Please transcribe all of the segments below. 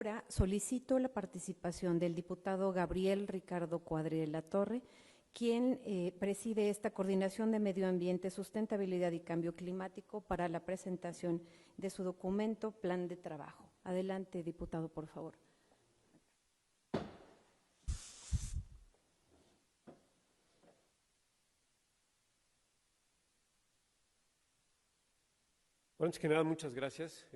Ahora solicito la participación del diputado Gabriel Ricardo Cuadri de la Torre, quien preside esta Coordinación de Medio Ambiente, Sustentabilidad y Cambio Climático para la presentación de su documento Plan de Trabajo. Adelante, diputado, por favor. Bueno, antes que nada, muchas gracias.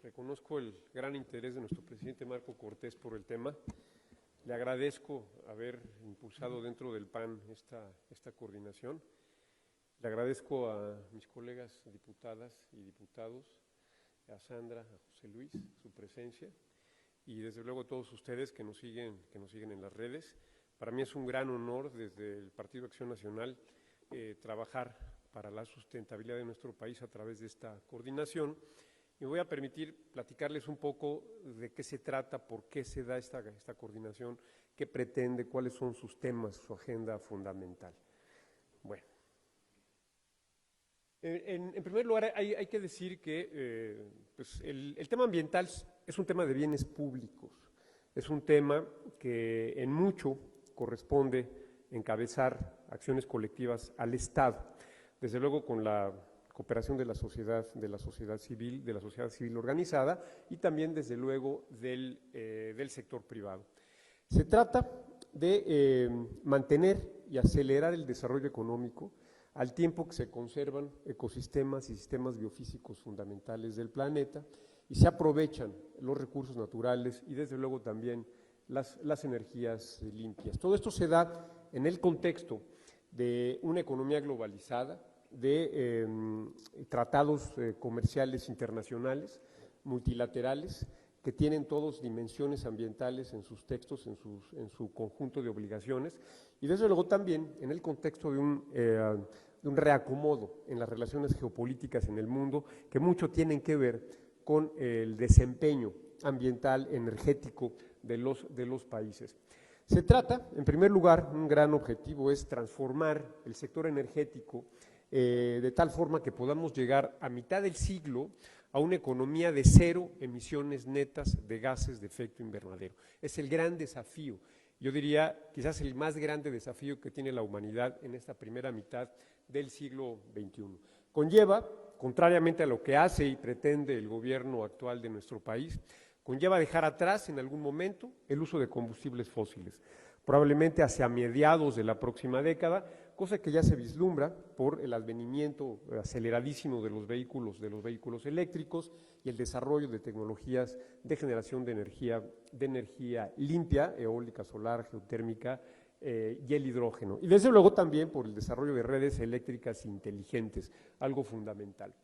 Reconozco el gran interés de nuestro presidente Marco Cortés por el tema. Le agradezco haber impulsado dentro del PAN esta coordinación. Le agradezco a mis colegas diputadas y diputados, a Sandra, a José Luis, su presencia, y desde luego a todos ustedes que nos siguen en las redes. Para mí es un gran honor desde el Partido Acción Nacional trabajar para la sustentabilidad de nuestro país a través de esta coordinación. Me voy a permitir platicarles un poco de qué se trata, por qué se da esta coordinación, qué pretende, cuáles son sus temas, su agenda fundamental. Bueno, en primer lugar hay que decir que pues el tema ambiental es un tema de bienes públicos, es un tema que en mucho corresponde encabezar acciones colectivas al Estado, desde luego con la cooperación de la sociedad civil organizada y también desde luego del sector privado. Se trata de mantener y acelerar el desarrollo económico al tiempo que se conservan ecosistemas y sistemas biofísicos fundamentales del planeta y se aprovechan los recursos naturales y desde luego también las energías limpias. Todo esto se da en el contexto de una economía globalizada, de tratados comerciales internacionales, multilaterales, que tienen todos dimensiones ambientales en sus textos, en su conjunto de obligaciones, y desde luego también en el contexto de un reacomodo en las relaciones geopolíticas en el mundo, que mucho tienen que ver con el desempeño ambiental, energético de los países. Se trata, en primer lugar, un gran objetivo es transformar el sector energético de tal forma que podamos llegar a mitad del siglo a una economía de cero emisiones netas de gases de efecto invernadero. Es el gran desafío, yo diría quizás el más grande desafío que tiene la humanidad en esta primera mitad del siglo XXI. Conlleva, contrariamente a lo que hace y pretende el gobierno actual de nuestro país, conlleva dejar atrás en algún momento el uso de combustibles fósiles, probablemente hacia mediados de la próxima década, cosa que ya se vislumbra por el advenimiento aceleradísimo de los vehículos eléctricos y el desarrollo de tecnologías de generación de energía limpia, eólica, solar, geotérmica y el hidrógeno. Y desde luego también por el desarrollo de redes eléctricas inteligentes, algo fundamental.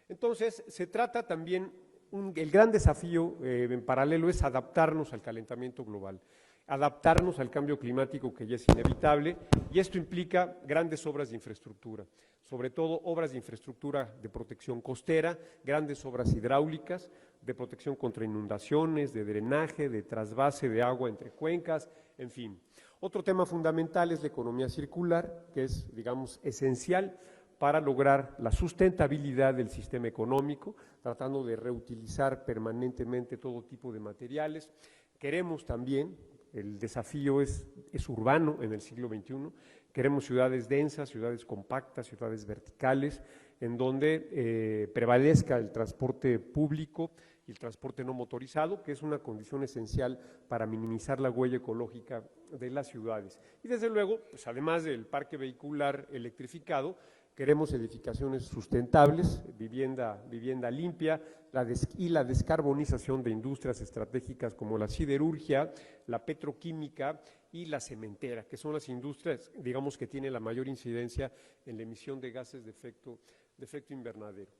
Entonces, se trata también, el gran desafío en paralelo es adaptarnos al calentamiento global, adaptarnos al cambio climático que ya es inevitable, y esto implica grandes obras de infraestructura, sobre todo obras de infraestructura de protección costera, grandes obras hidráulicas, de protección contra inundaciones, de drenaje, de trasvase de agua entre cuencas, en fin. Otro tema fundamental es la economía circular, que es, digamos, esencial para lograr la sustentabilidad del sistema económico, tratando de reutilizar permanentemente todo tipo de materiales. Queremos también, el desafío es urbano en el siglo XXI, queremos ciudades densas, ciudades compactas, ciudades verticales, en donde prevalezca el transporte público y el transporte no motorizado, que es una condición esencial para minimizar la huella ecológica de las ciudades. Y desde luego, pues además del parque vehicular electrificado, queremos edificaciones sustentables, vivienda limpia y la descarbonización de industrias estratégicas como la siderurgia, la petroquímica y la cementera, que son las industrias, digamos, que tienen la mayor incidencia en la emisión de gases de efecto invernadero.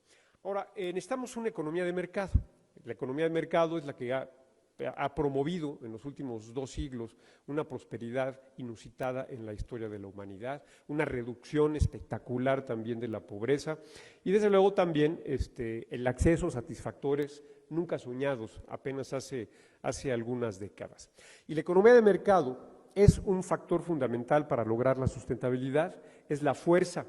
Ahora, necesitamos una economía de mercado. La economía de mercado es la que ha promovido en los últimos 2 siglos una prosperidad inusitada en la historia de la humanidad, una reducción espectacular también de la pobreza y desde luego también el acceso a satisfactores nunca soñados apenas hace algunas décadas. Y la economía de mercado es un factor fundamental para lograr la sustentabilidad, es la fuerza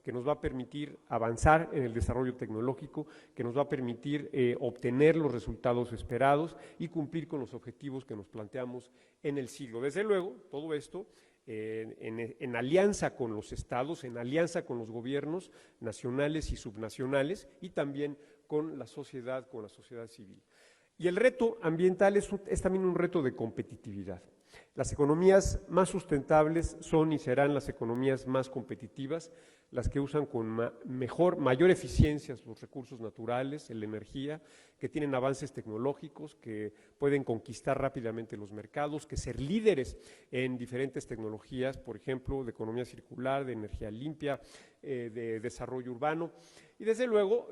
que nos va a permitir avanzar en el desarrollo tecnológico, que nos va a permitir obtener los resultados esperados y cumplir con los objetivos que nos planteamos en el siglo. Desde luego, todo esto en alianza con los estados, en alianza con los gobiernos nacionales y subnacionales y también con la sociedad civil. Y el reto ambiental es también un reto de competitividad. Las economías más sustentables son y serán las economías más competitivas, las que usan con mayor eficiencia los recursos naturales, la energía, que tienen avances tecnológicos, que pueden conquistar rápidamente los mercados, que ser líderes en diferentes tecnologías, por ejemplo, de economía circular, de energía limpia, de desarrollo urbano. Y desde luego,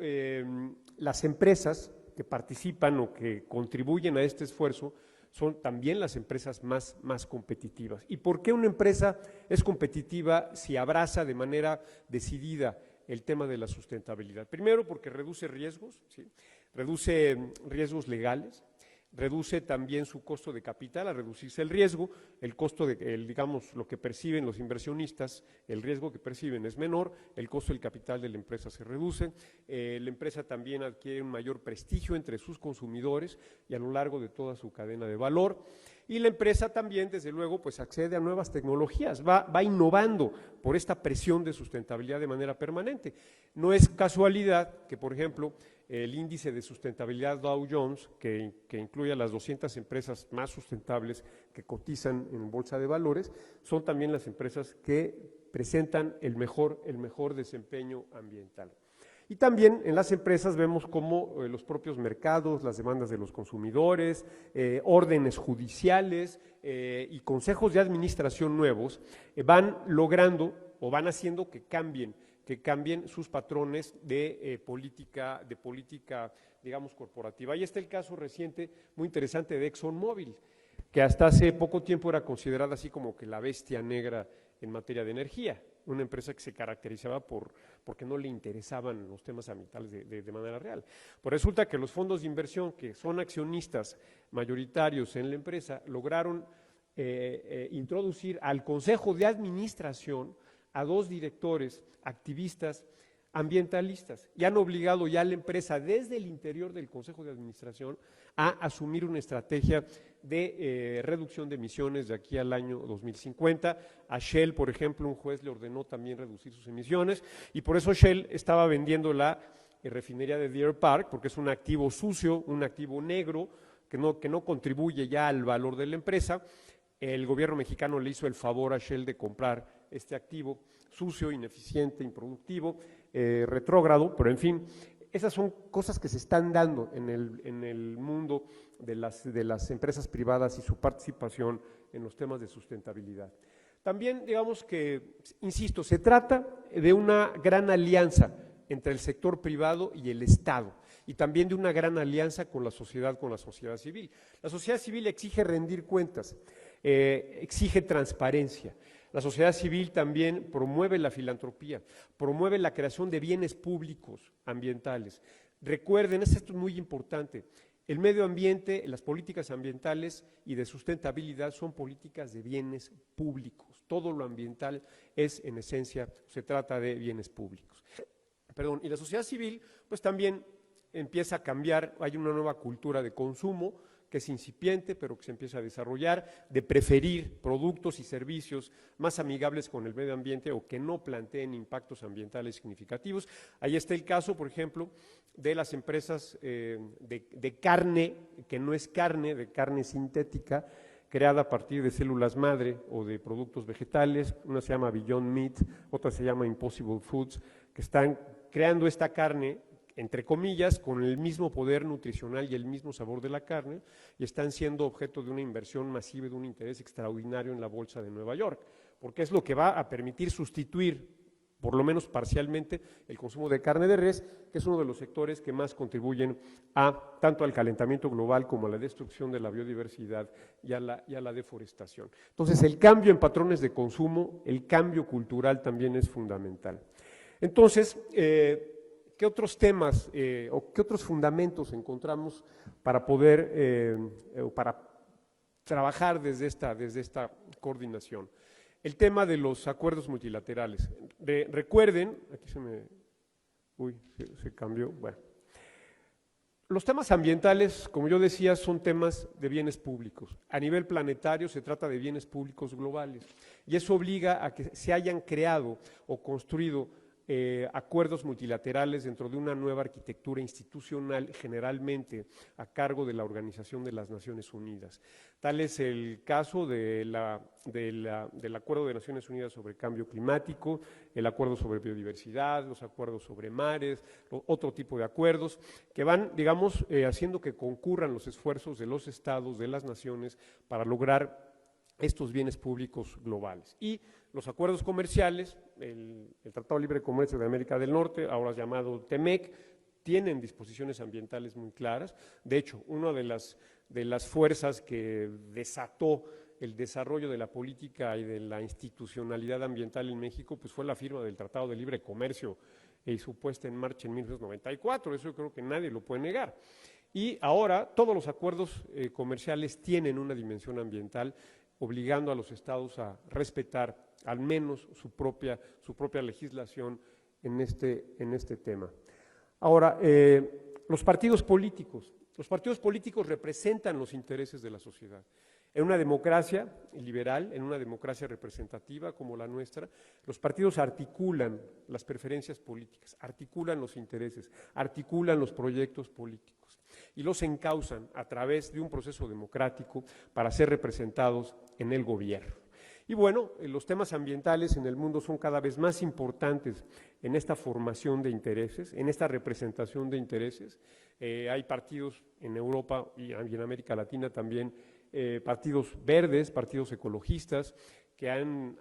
las empresas que participan o que contribuyen a este esfuerzo son también las empresas más competitivas. ¿Y por qué una empresa es competitiva si abraza de manera decidida el tema de la sustentabilidad? Primero, porque reduce riesgos, ¿sí? Reduce riesgos legales, reduce también su costo de capital. Al reducirse el riesgo, el costo digamos, lo que perciben los inversionistas, el riesgo que perciben es menor, el costo del capital de la empresa se reduce, la empresa también adquiere un mayor prestigio entre sus consumidores y a lo largo de toda su cadena de valor. Y la empresa también, desde luego, pues accede a nuevas tecnologías, va innovando por esta presión de sustentabilidad de manera permanente. No es casualidad que, por ejemplo, el índice de sustentabilidad Dow Jones, que incluye a las 200 empresas más sustentables que cotizan en bolsa de valores, son también las empresas que presentan el mejor desempeño ambiental. Y también en las empresas vemos cómo los propios mercados, las demandas de los consumidores, órdenes judiciales y consejos de administración nuevos van logrando o van haciendo que cambien sus patrones de política, digamos, corporativa. Ahí está el caso reciente, muy interesante, de ExxonMobil, que hasta hace poco tiempo era considerada así como que la bestia negra en materia de energía, una empresa que se caracterizaba porque no le interesaban los temas ambientales de manera real. Pues resulta que los fondos de inversión, que son accionistas mayoritarios en la empresa, lograron introducir al consejo de administración a 2 directores activistas ambientalistas y han obligado ya a la empresa desde el interior del Consejo de Administración a asumir una estrategia de reducción de emisiones de aquí al año 2050. A Shell, por ejemplo, un juez le ordenó también reducir sus emisiones y por eso Shell estaba vendiendo la refinería de Deer Park, porque es un activo sucio, un activo negro que no contribuye ya al valor de la empresa. El gobierno mexicano le hizo el favor a Shell de comprar este activo sucio, ineficiente, improductivo, retrógrado, pero en fin, esas son cosas que se están dando en el mundo de las empresas privadas y su participación en los temas de sustentabilidad. También, digamos que, insisto, se trata de una gran alianza entre el sector privado y el Estado, y también de una gran alianza con la sociedad civil. La sociedad civil exige rendir cuentas, exige transparencia. La sociedad civil también promueve la filantropía, promueve la creación de bienes públicos ambientales. Recuerden, esto es muy importante, el medio ambiente, las políticas ambientales y de sustentabilidad son políticas de bienes públicos. Todo lo ambiental es, en esencia, se trata de bienes públicos. Y la sociedad civil, pues también empieza a cambiar, hay una nueva cultura de consumo, que es incipiente, pero que se empieza a desarrollar, de preferir productos y servicios más amigables con el medio ambiente o que no planteen impactos ambientales significativos. Ahí está el caso, por ejemplo, de las empresas de carne, que no es carne, de carne sintética, creada a partir de células madre o de productos vegetales. Una se llama Beyond Meat, otra se llama Impossible Foods, que están creando esta carne, entre comillas, con el mismo poder nutricional y el mismo sabor de la carne, y están siendo objeto de una inversión masiva y de un interés extraordinario en la bolsa de Nueva York, porque es lo que va a permitir sustituir, por lo menos parcialmente, el consumo de carne de res, que es uno de los sectores que más contribuyen tanto al calentamiento global como a la destrucción de la biodiversidad y a la deforestación. Entonces, el cambio en patrones de consumo, el cambio cultural también es fundamental. Entonces, ¿qué otros temas o qué otros fundamentos encontramos para poder para trabajar desde esta coordinación? el tema de los acuerdos multilaterales. Recuerden, aquí se cambió, bueno. Los temas ambientales, como yo decía, son temas de bienes públicos. A nivel planetario se trata de bienes públicos globales y eso obliga a que se hayan creado o construido acuerdos multilaterales dentro de una nueva arquitectura institucional, generalmente a cargo de la Organización de las Naciones Unidas. Tal es el caso del Acuerdo de Naciones Unidas sobre Cambio Climático, el Acuerdo sobre Biodiversidad, los acuerdos sobre mares, otro tipo de acuerdos que van, digamos, haciendo que concurran los esfuerzos de los estados, de las naciones, para lograr estos bienes públicos globales. Y los acuerdos comerciales, el Tratado de Libre Comercio de América del Norte, ahora llamado TEMEC, tienen disposiciones ambientales muy claras. De hecho, una de las fuerzas que desató el desarrollo de la política y de la institucionalidad ambiental en México, pues fue la firma del Tratado de Libre Comercio y su puesta en marcha en 1994, eso yo creo que nadie lo puede negar. Y ahora todos los acuerdos comerciales tienen una dimensión ambiental, obligando a los estados a respetar al menos su propia legislación en este tema. Ahora, los partidos políticos representan los intereses de la sociedad. En una democracia liberal, en una democracia representativa como la nuestra, los partidos articulan las preferencias políticas, articulan los intereses, articulan los proyectos políticos y los encauzan a través de un proceso democrático para ser representados en el gobierno. Y bueno, los temas ambientales en el mundo son cada vez más importantes en esta formación de intereses, en esta representación de intereses. Hay partidos en Europa y en América Latina también, partidos verdes, partidos ecologistas, que han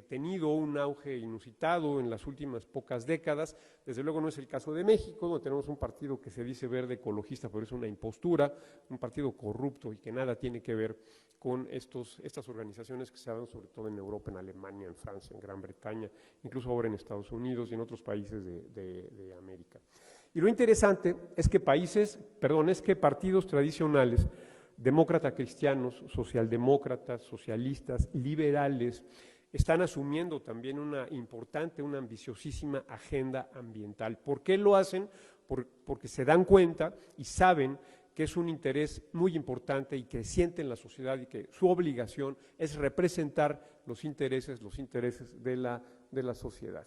tenido un auge inusitado en las últimas pocas décadas. Desde luego no es el caso de México, donde tenemos un partido que se dice verde ecologista, pero es una impostura, un partido corrupto y que nada tiene que ver con estas organizaciones que se dan sobre todo en Europa, en Alemania, en Francia, en Gran Bretaña, incluso ahora en Estados Unidos y en otros países de América. Y lo interesante es que partidos tradicionales, demócratas cristianos, socialdemócratas, socialistas, liberales, están asumiendo también una importante, una ambiciosísima agenda ambiental. ¿Por qué lo hacen? Porque se dan cuenta y saben que es un interés muy importante y que sienten la sociedad y que su obligación es representar los intereses de la sociedad.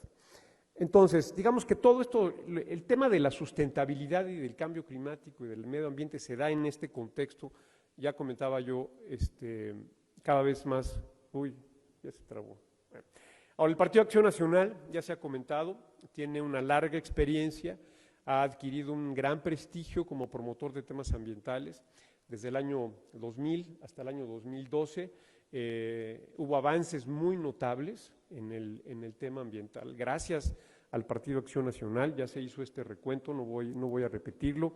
Entonces, digamos que todo esto, el tema de la sustentabilidad y del cambio climático y del medio ambiente se da en este contexto, ya comentaba yo, cada vez más, ya se trabó. Bueno. Ahora, el Partido Acción Nacional, ya se ha comentado, tiene una larga experiencia, ha adquirido un gran prestigio como promotor de temas ambientales. Desde el año 2000 hasta el año 2012 hubo avances muy notables en el tema ambiental. Gracias al Partido Acción Nacional, ya se hizo este recuento, no voy a repetirlo.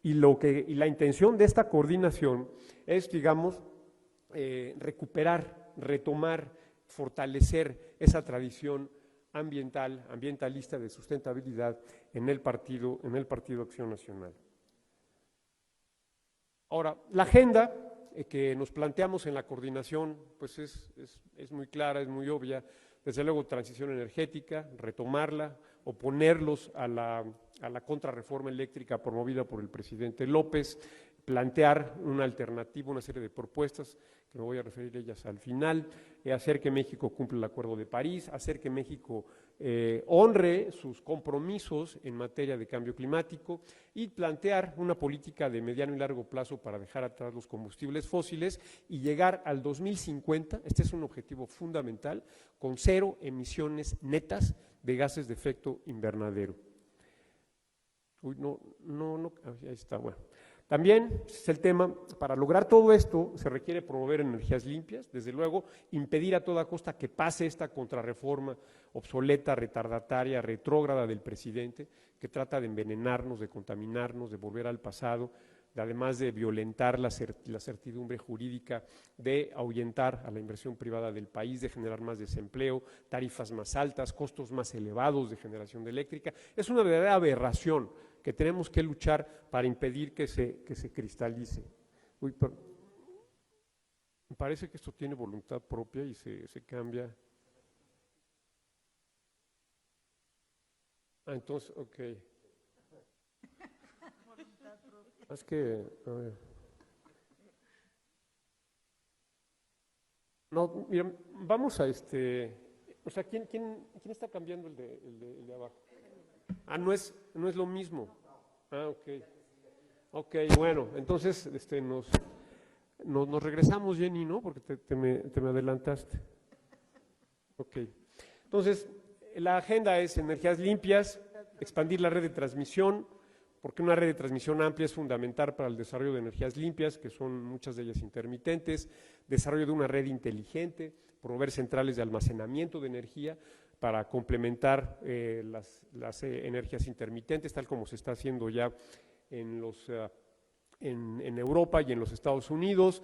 Y la intención de esta coordinación es, digamos, recuperar, retomar, fortalecer esa tradición ambientalista de sustentabilidad en el Partido Acción Nacional. Ahora, la agenda que nos planteamos en la coordinación, pues es muy clara, es muy obvia. Desde luego, transición energética, retomarla, oponerlos a la contrarreforma eléctrica promovida por el presidente López, plantear una alternativa, una serie de propuestas, que me voy a referir a ellas al final, hacer que México cumpla el Acuerdo de París, hacer que México honre sus compromisos en materia de cambio climático y plantear una política de mediano y largo plazo para dejar atrás los combustibles fósiles y llegar al 2050, este es un objetivo fundamental, con 0 emisiones netas de gases de efecto invernadero. Ahí está, bueno. También es el tema, para lograr todo esto se requiere promover energías limpias, desde luego impedir a toda costa que pase esta contrarreforma obsoleta, retardataria, retrógrada del presidente, que trata de envenenarnos, de contaminarnos, de volver al pasado, además de violentar la certidumbre jurídica, de ahuyentar a la inversión privada del país, de generar más desempleo, tarifas más altas, costos más elevados de generación de eléctrica. Es una verdadera aberración que tenemos que luchar para impedir que se cristalice. Parece que esto tiene voluntad propia y se cambia. Ah, entonces, ok. Es que, a ver. No, mira, vamos a o sea, ¿quién está cambiando el de abajo? Ah, no es lo mismo. Ah, ok. Ok, bueno, entonces nos regresamos, Jenny, ¿no? Porque te me adelantaste. Ok. Entonces, la agenda es energías limpias, expandir la red de transmisión, porque una red de transmisión amplia es fundamental para el desarrollo de energías limpias, que son muchas de ellas intermitentes, desarrollo de una red inteligente, promover centrales de almacenamiento de energía para complementar las energías intermitentes, tal como se está haciendo ya en Europa y en los Estados Unidos,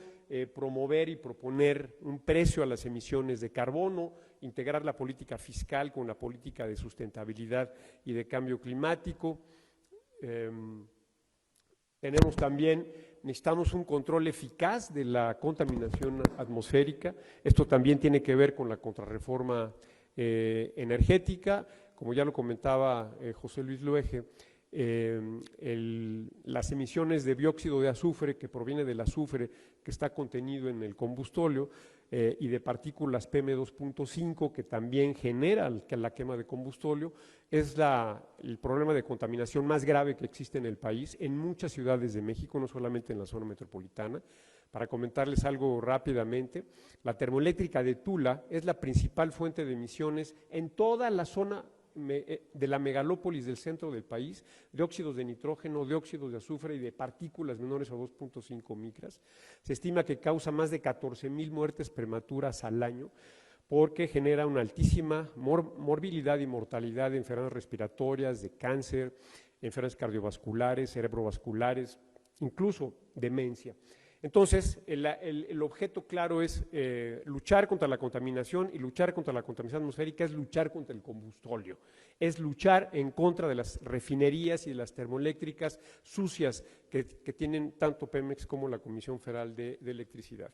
promover y proponer un precio a las emisiones de carbono, integrar la política fiscal con la política de sustentabilidad y de cambio climático. Tenemos también, necesitamos un control eficaz de la contaminación atmosférica. Esto también tiene que ver con la contrarreforma energética, como ya lo comentaba José Luis Luege. Las emisiones de dióxido de azufre, que proviene del azufre que está contenido en el combustóleo, y de partículas PM2.5, que también genera la quema de combustóleo, es el problema de contaminación más grave que existe en el país, en muchas ciudades de México, no solamente en la zona metropolitana. Para comentarles algo rápidamente, la termoeléctrica de Tula es la principal fuente de emisiones en toda la zona de la megalópolis del centro del país, de óxidos de nitrógeno, de óxidos de azufre y de partículas menores a 2.5 micras. Se estima que causa más de 14,000 muertes prematuras al año, porque genera una altísima morbilidad y mortalidad de enfermedades respiratorias, de cáncer, enfermedades cardiovasculares, cerebrovasculares, incluso demencia. Entonces, el objeto claro es luchar contra la contaminación, y luchar contra la contaminación atmosférica es luchar contra el combustóleo, es luchar en contra de las refinerías y de las termoeléctricas sucias que tienen tanto Pemex como la Comisión Federal de Electricidad.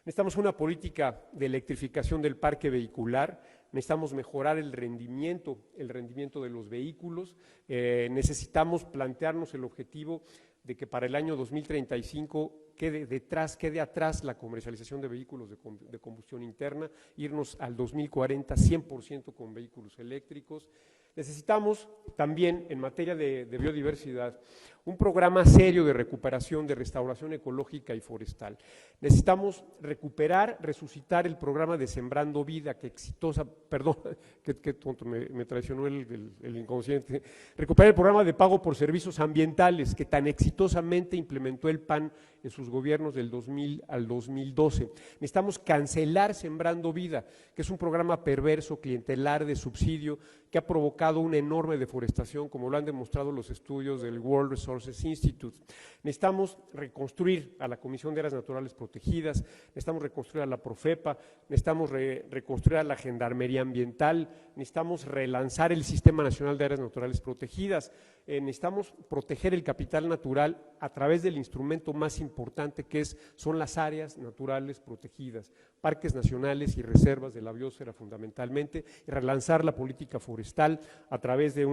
Necesitamos una política de electrificación del parque vehicular, necesitamos mejorar el rendimiento de los vehículos, necesitamos plantearnos el objetivo de que para el año 2035 quede atrás la comercialización de vehículos de combustión interna, irnos al 2040 100% con vehículos eléctricos. Necesitamos también, en materia de biodiversidad, un programa serio de recuperación, de restauración ecológica y forestal. Necesitamos resucitar el programa de Sembrando Vida, que qué tonto, me traicionó el inconsciente. Recuperar el programa de pago por servicios ambientales, que tan exitosamente implementó el PAN en sus gobiernos del 2000 al 2012. Necesitamos cancelar Sembrando Vida, que es un programa perverso, clientelar, de subsidio, que ha provocado una enorme deforestación, como lo han demostrado los estudios del World Resources Institute. Necesitamos reconstruir a la Comisión de Áreas Naturales Protegidas, necesitamos reconstruir a la Profepa, necesitamos reconstruir a la Gendarmería Ambiental, necesitamos relanzar el Sistema Nacional de Áreas Naturales Protegidas, necesitamos proteger el capital natural a través del instrumento más importante, que son las áreas naturales protegidas, parques nacionales y reservas de la biosfera fundamentalmente, y relanzar la política forestal a través de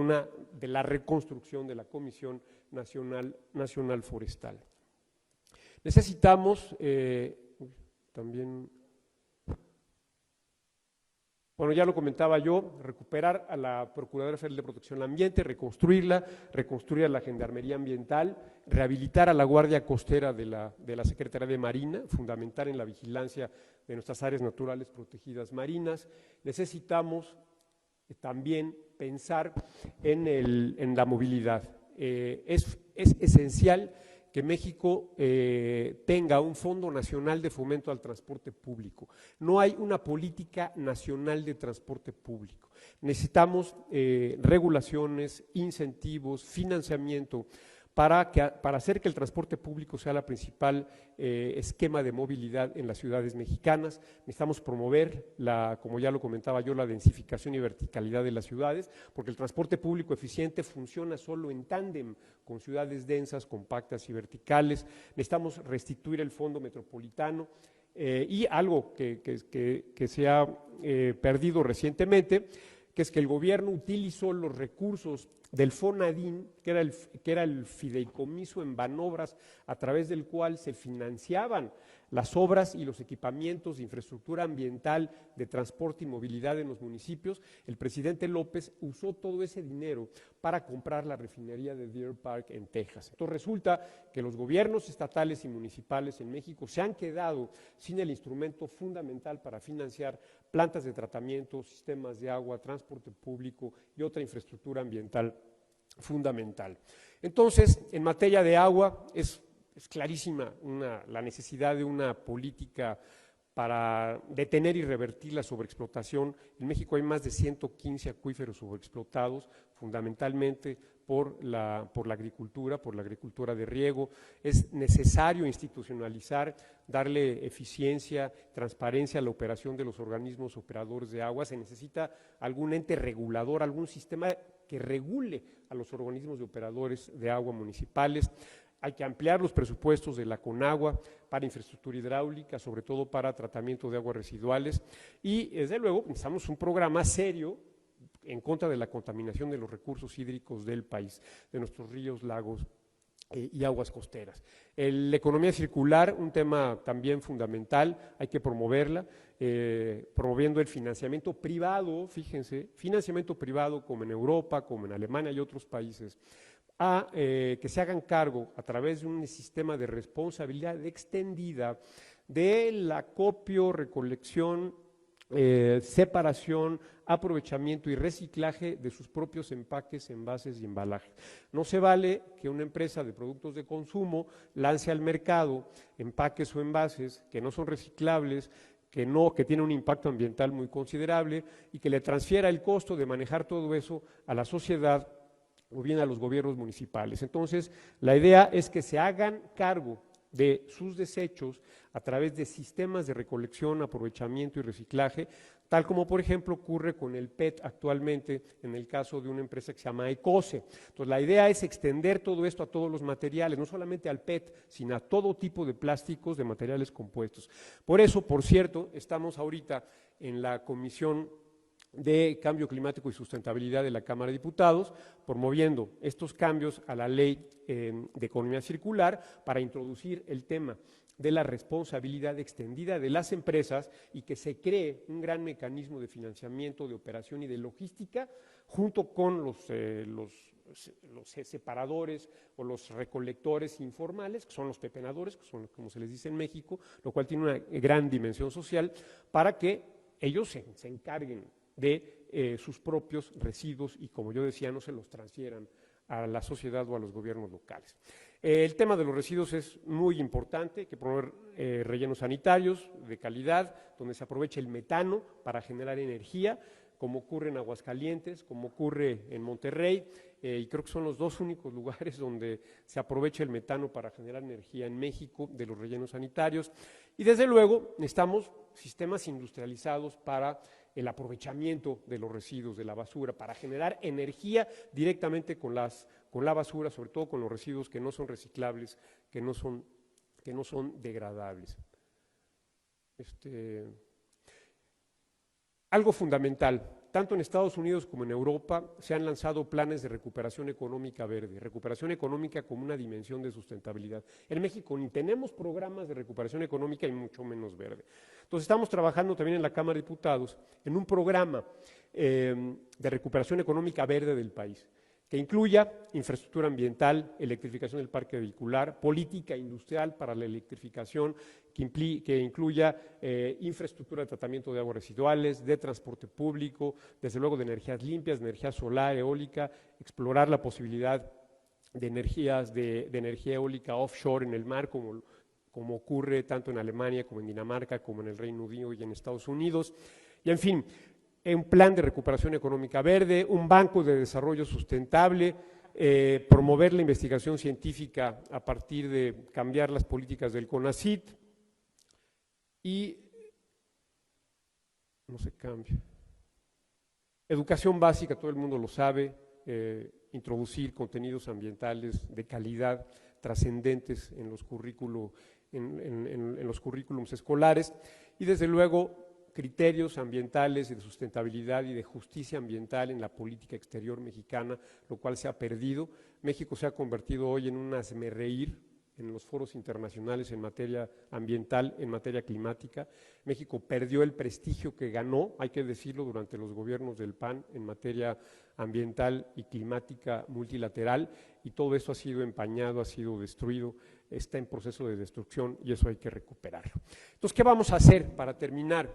la reconstrucción de la Comisión Nacional Forestal. Necesitamos también, bueno, ya lo comentaba yo, recuperar a la Procuraduría Federal de Protección al Ambiente, reconstruir a la Gendarmería Ambiental, rehabilitar a la Guardia Costera de la Secretaría de Marina, fundamental en la vigilancia de nuestras áreas naturales protegidas marinas. Necesitamos también pensar en la movilidad. Es esencial que México tenga un Fondo Nacional de Fomento al Transporte Público. No hay una política nacional de transporte público. Necesitamos regulaciones, incentivos, financiamiento para hacer que el transporte público sea la principal esquema de movilidad en las ciudades mexicanas. Necesitamos promover, como ya lo comentaba yo, la densificación y verticalidad de las ciudades, porque el transporte público eficiente funciona solo en tándem con ciudades densas, compactas y verticales. Necesitamos restituir el fondo metropolitano y algo que se ha perdido recientemente, que es que el gobierno utilizó los recursos del FONADIN, que era el fideicomiso en Banobras, a través del cual se financiaban las obras y los equipamientos de infraestructura ambiental, de transporte y movilidad en los municipios. El presidente López usó todo ese dinero para comprar la refinería de Deer Park en Texas. Entonces resulta que los gobiernos estatales y municipales en México se han quedado sin el instrumento fundamental para financiar plantas de tratamiento, sistemas de agua, transporte público y otra infraestructura ambiental fundamental. Entonces, en materia de agua, es clarísima la necesidad de una política para detener y revertir la sobreexplotación. En México hay más de 115 acuíferos sobreexplotados, fundamentalmente por la agricultura de riego. Es necesario institucionalizar, darle eficiencia, transparencia a la operación de los organismos operadores de agua. Se necesita algún ente regulador, algún sistema que regule a los organismos de operadores de agua municipales. Hay que ampliar los presupuestos de la CONAGUA para infraestructura hidráulica, sobre todo para tratamiento de aguas residuales, y desde luego necesitamos un programa serio en contra de la contaminación de los recursos hídricos del país, de nuestros ríos, lagos y aguas costeras. La economía circular, un tema también fundamental, hay que promoverla, promoviendo el financiamiento privado, fíjense, financiamiento privado como en Europa, como en Alemania y otros países, que se hagan cargo a través de un sistema de responsabilidad extendida del acopio, recolección, separación, aprovechamiento y reciclaje de sus propios empaques, envases y embalajes. No se vale que una empresa de productos de consumo lance al mercado empaques o envases que no son reciclables, que tienen un impacto ambiental muy considerable y que le transfiera el costo de manejar todo eso a la sociedad o bien a los gobiernos municipales. Entonces, la idea es que se hagan cargo de sus desechos a través de sistemas de recolección, aprovechamiento y reciclaje, tal como por ejemplo ocurre con el PET actualmente en el caso de una empresa que se llama Ecose. Entonces, la idea es extender todo esto a todos los materiales, no solamente al PET, sino a todo tipo de plásticos, de materiales compuestos. Por eso, por cierto, estamos ahorita en la Comisión de Cambio Climático y Sustentabilidad de la Cámara de Diputados, promoviendo estos cambios a la Ley de Economía Circular para introducir el tema de la responsabilidad extendida de las empresas y que se cree un gran mecanismo de financiamiento, de operación y de logística, junto con los separadores o los recolectores informales, que son los pepenadores, que son como se les dice en México, lo cual tiene una gran dimensión social, para que ellos se encarguen de sus propios residuos y, como yo decía, no se los transfieran a la sociedad o a los gobiernos locales. El tema de los residuos es muy importante, hay que promover rellenos sanitarios de calidad, donde se aproveche el metano para generar energía, como ocurre en Aguascalientes, como ocurre en Monterrey, y creo que son los dos únicos lugares donde se aprovecha el metano para generar energía en México de los rellenos sanitarios. Y desde luego necesitamos sistemas industrializados para el aprovechamiento de los residuos, de la basura, para generar energía directamente con la basura, sobre todo con los residuos que no son reciclables, que no son degradables. Algo fundamental, tanto en Estados Unidos como en Europa se han lanzado planes de recuperación económica verde, recuperación económica como una dimensión de sustentabilidad. En México ni tenemos programas de recuperación económica y mucho menos verde. Entonces estamos trabajando también en la Cámara de Diputados en un programa de recuperación económica verde del país, que incluya infraestructura ambiental, electrificación del parque vehicular, política industrial para la electrificación, que incluya infraestructura de tratamiento de aguas residuales, de transporte público, desde luego de energías limpias, de energía solar, eólica, explorar la posibilidad de energía eólica offshore en el mar, como ocurre tanto en Alemania como en Dinamarca, como en el Reino Unido y en Estados Unidos, y en fin, un plan de recuperación económica verde, un banco de desarrollo sustentable, promover la investigación científica a partir de cambiar las políticas del CONACYT y no se cambia. Educación básica, todo el mundo lo sabe, introducir contenidos ambientales de calidad, trascendentes en los currículums escolares y desde luego criterios ambientales de sustentabilidad y de justicia ambiental en la política exterior mexicana, lo cual se ha perdido. México se ha convertido hoy en un hazmerreír en los foros internacionales en materia ambiental, en materia climática. México perdió el prestigio que ganó, hay que decirlo, durante los gobiernos del PAN en materia ambiental y climática multilateral, y todo eso ha sido empañado, ha sido destruido, está en proceso de destrucción y eso hay que recuperarlo. Entonces, ¿qué vamos a hacer para terminar?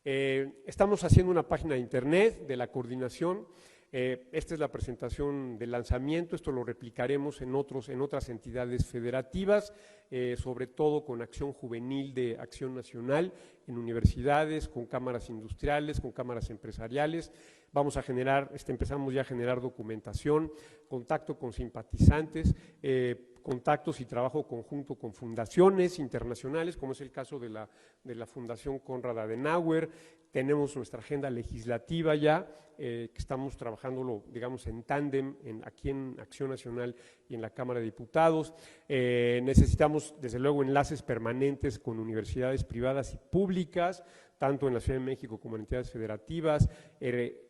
Estamos haciendo una página de internet de la coordinación. Esta es la presentación del lanzamiento, esto lo replicaremos en otras entidades federativas, sobre todo con acción juvenil de Acción Nacional, en universidades, con cámaras industriales, con cámaras empresariales. Vamos a generar, empezamos ya a generar documentación, contacto con simpatizantes, contactos y trabajo conjunto con fundaciones internacionales, como es el caso de la Fundación Konrad Adenauer. Tenemos nuestra agenda legislativa ya, que estamos trabajándolo, digamos, en tándem aquí en Acción Nacional y en la Cámara de Diputados. Necesitamos, desde luego, enlaces permanentes con universidades privadas y públicas, tanto en la Ciudad de México como en entidades federativas,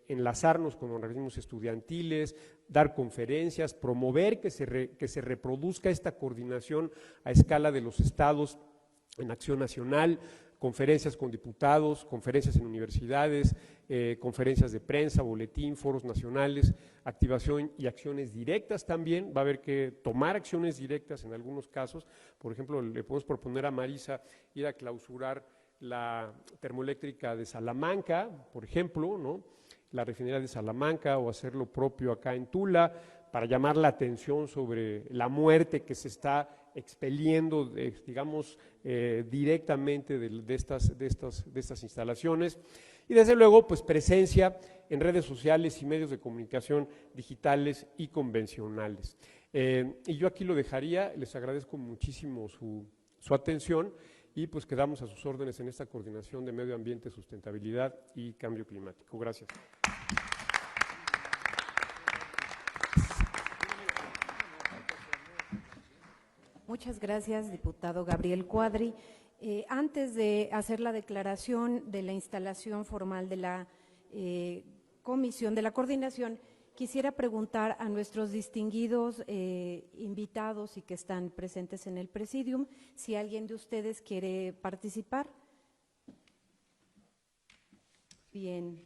enlazarnos con organismos estudiantiles, dar conferencias, promover que se reproduzca esta coordinación a escala de los estados en Acción Nacional, conferencias con diputados, conferencias en universidades, conferencias de prensa, boletín, foros nacionales, activación y acciones directas también. Va a haber que tomar acciones directas en algunos casos. Por ejemplo, le podemos proponer a Marisa ir a clausurar la termoeléctrica de Salamanca, por ejemplo, ¿no? La refinería de Salamanca, o hacer lo propio acá en Tula, para llamar la atención sobre la muerte que se está expeliendo, digamos, directamente de estas instalaciones. Y desde luego, pues presencia en redes sociales y medios de comunicación digitales y convencionales. Y yo aquí lo dejaría, les agradezco muchísimo su atención y pues quedamos a sus órdenes en esta coordinación de medio ambiente, sustentabilidad y cambio climático. Gracias. Muchas gracias, diputado Gabriel Cuadri. Antes de hacer la declaración de la instalación formal de la comisión de la coordinación, quisiera preguntar a nuestros distinguidos invitados y que están presentes en el presidium si alguien de ustedes quiere participar. Bien,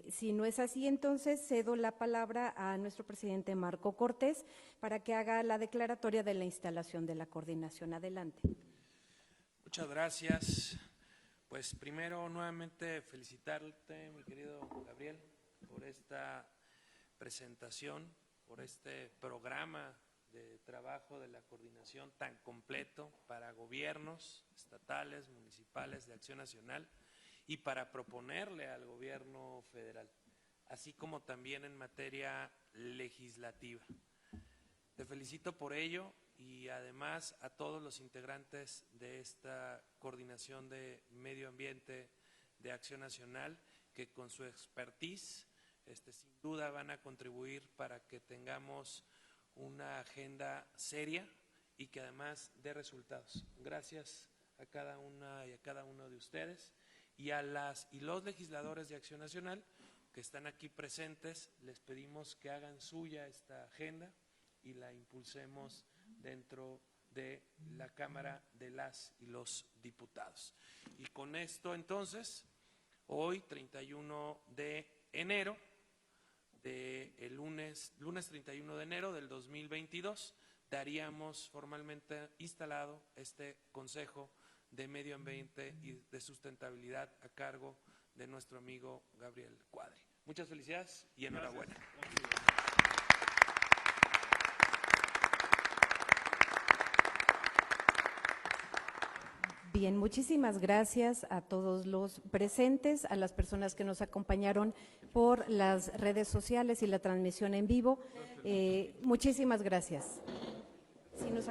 si no es así, entonces cedo la palabra a nuestro presidente Marco Cortés para que haga la declaratoria de la instalación de la coordinación. Adelante. Muchas gracias. Pues primero, nuevamente felicitarte, mi querido Gabriel, por esta presentación, por este programa de trabajo de la coordinación tan completo para gobiernos estatales, municipales, de Acción Nacional, y para proponerle al gobierno federal, así como también en materia legislativa. Te felicito por ello y además a todos los integrantes de esta coordinación de medio ambiente de Acción Nacional, que con su expertise sin duda van a contribuir para que tengamos una agenda seria y que además dé resultados. Gracias a cada una y a cada uno de ustedes. Y a las y los legisladores de Acción Nacional que están aquí presentes, les pedimos que hagan suya esta agenda y la impulsemos dentro de la Cámara de las y los Diputados. Y con esto entonces, hoy 31 de enero, el lunes 31 de enero del 2022, daríamos formalmente instalado este Consejo de Medio Ambiente y de Sustentabilidad a cargo de nuestro amigo Gabriel Cuadri. Muchas felicidades y enhorabuena. Bien, muchísimas gracias a todos los presentes, a las personas que nos acompañaron por las redes sociales y la transmisión en vivo. Muchísimas gracias. Si nos